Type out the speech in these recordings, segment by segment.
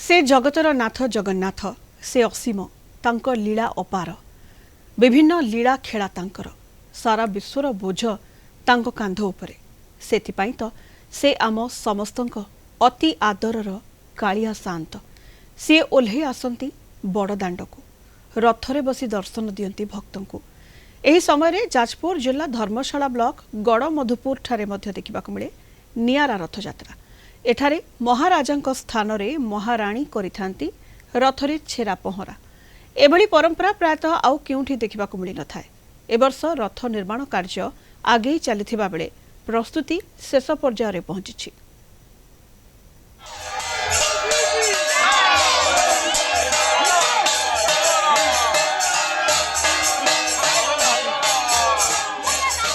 से जगतर नाथ जगन्नाथ से असीम तांको लीला अपार विभिन्न लीला खेला तांकर सारा विश्वर बोझ तांको कांध उपरे सेथिपाई तो से आम समस्तंक अति आदरर कालिया शांत सी ओल्हे आसंती बड़ दांडकू रथरे बसी दर्शन दियंती भक्तंकू एही समय रे जाजपुर जिला धर्मशाला ब्लॉक गड़मधुपुर ठारे मध्य देखिबाकू मिले नियारा रथयात्रा एठारे महाराजांक स्थान रे महाराणी करिथांती रथरे छेरा पहरा एभली परंपरा प्रायतः आउ केउठी देखिबाकू मिली नथाय। ए वर्ष रथ निर्माण कार्य आगे चलिथिबा बेले प्रस्तुति शेष पर्याय रे पहुंचिछि।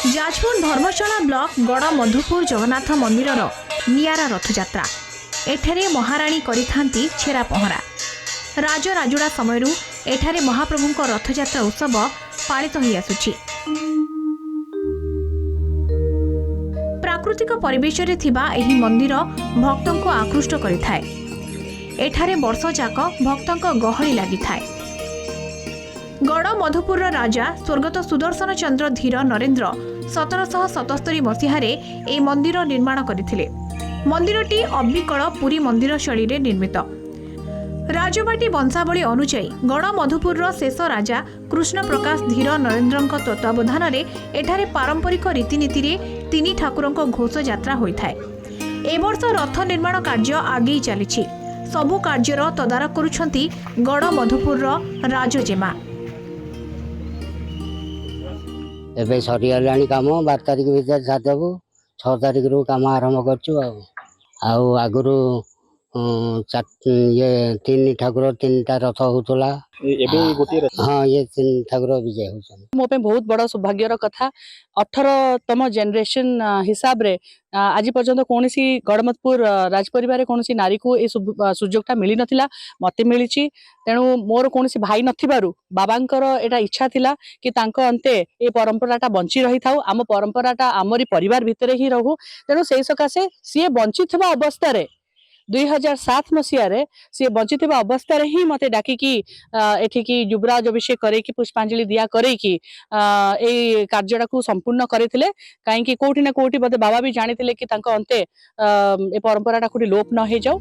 जाजपुर धर्मशाला ब्लॉक गड़मधुपुर जगन्नाथ मंदिर नियारा रथयात्रा एठारे महाराणी करिथांती छेरा पहरा राजराजुड़ा समयरू एठारे महाप्रभुंक रथयात्रा उत्सव पालित होई आसुछि। प्राकृतिक परिवेश रे थिबा एही मंदिर भक्तंको आकृष्ट करिथाय। एठारे वर्ष जाक भक्तंक गहली लागिथाय। गड़मधुपुर राजा स्वर्गत सुदर्शन चंद्र धीर नरेंद्र 1777 मसीहारे ए मंदिर निर्माण करथिले। मंदिरटी अबिकल पुरी मंदिर शैली रे निर्मित। राजबाटी वंशावली अनुଯାयी गड़मधुपुर शेष राजा कृष्ण प्रकाश धीर नरेंद्रଙ୍କ तत्वावधान एठारे पारंपरिक रीतिनीति रे तीन ठाकुरଙ୍କ घोष यात्रा होइथाय। ए वर्ष रथ निर्माण कार्य आगे चलिछि। सबु कार्यर तदारक करुछंती गड़मधुपुर राजजेमा। एबे सरीगलाणी काम 12 तारिख भीतर साधबू 6 तारिख रु काम आरंभ करछु आगुरु ये 3 ठाकुर 3टा रथ होतला हाँ ये 3 ठाकुर विजय होछन। मो पे बहुत बड़ा सौभाग्यर कथा 18तम जनरेशन हिसाब रे आज पर्यंत कोनसी गड़मधुपुर राजपरिवार कोनसी नारी को ए सुजोगटा मिली नथिला मते मिलिछि। तेणु मोर कोनसी भाई नथिबारु बाबांकर एटा इच्छा थिला कि तांको अंते ए परंपराटा बंची रही थाउ आम परंपराटा आमरी परिवार भितरे ही रहू। तेणु सेई सकासे सी बंचिथिबा अवस्था रे 2007 मसीह सी बंचिथिबा अवस्था रे ही मते डाकी कि एठिकी युवराज अभिषेक करे कि पुष्पांजलि दिया करे कि ए कार्यटा को संपूर्ण करथिले। काहे कि कोठी ना कोठी बते बाबा भी जानिथिले कि तांको अंते ए परंपराटा कोठी लोप न हे जाऊ।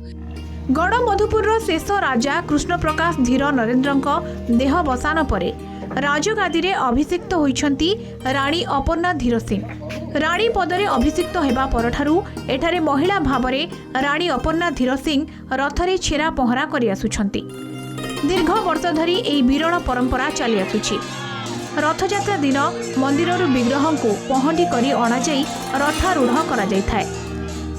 गड़मधुपुर शेष राजा कृष्ण प्रकाश धीर नरेंद्रଙ୍କ देह बसान परे राजगादी रे अभिषिक्त होइछंती रानी अपर्णा धीर सिंह। रानी पदरे अभिषिक्त हेबा परठारु एठारे महिला भाबरे रानी अपर्णा धीर सिंह रथरे छेरा पहरा करि आसुछंती। दीर्घ वर्ष धरी एही विरल परंपरा चली आसुछि। रथयात्रा दिन मंदिररु विग्रहंकु पहंडी करी अणा जाई रथारूढ़ करा जायथाय।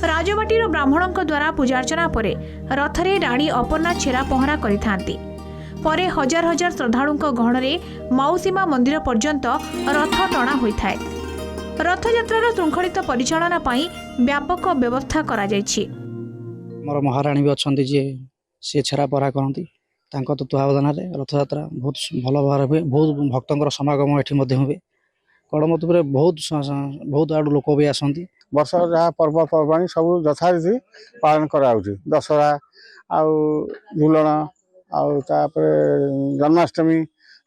राजबाटीर ब्राह्मणଙ୍କ द्वारा पूजार्चना परे रथरे रानी अपर्णा छेरा पहरा करिथांती। परे हजार हजार श्रद्धालुଙ୍କ गहणरे माउसीमा मंदिर पर्यंत रथ टणा होइथाय। रथयात्रार श्रृंखलित परिचालना पाई व्यापक व्यवस्था करा जायछि। मोर महाराणी भी अछंती जे से छेरा पहरा करंती तांको तत्वावधान रे रथयात्रा बहुत भल भाव हुए। बहुत भक्तंकर समागम एठी मध्ये हुए। गड़मधुपुर बहुत आडू लोक भी आसंती। वर्ष जहाँ पर्वपर्वाणी सब यथारीति पालन कराउछि। दशहरा आउ झुलन आउ तापर जन्माष्टमी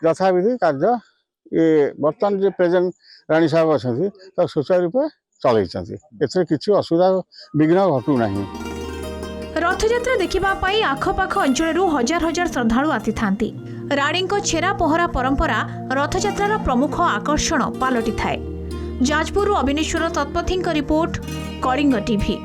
यथाविधि कार्य ये बर्तमान जो प्रेजेंट रानी साहब अच्छे तो सुचारू रूपे चलैछंती। एथरे किछि असुविधा विघ्न घटू नाही। रथयात्रा देखिबा पाई आखपाख अंचलरू हजार हजार श्रद्धालु आथिथांती। राणीको छेरा पहरा परंपरा रथयात्रार प्रमुख आकर्षण पालटी थाए। जाजपुर अविनेश्वर तत्पथीଙ୍କ रिपोर्ट कलिंग टीवी।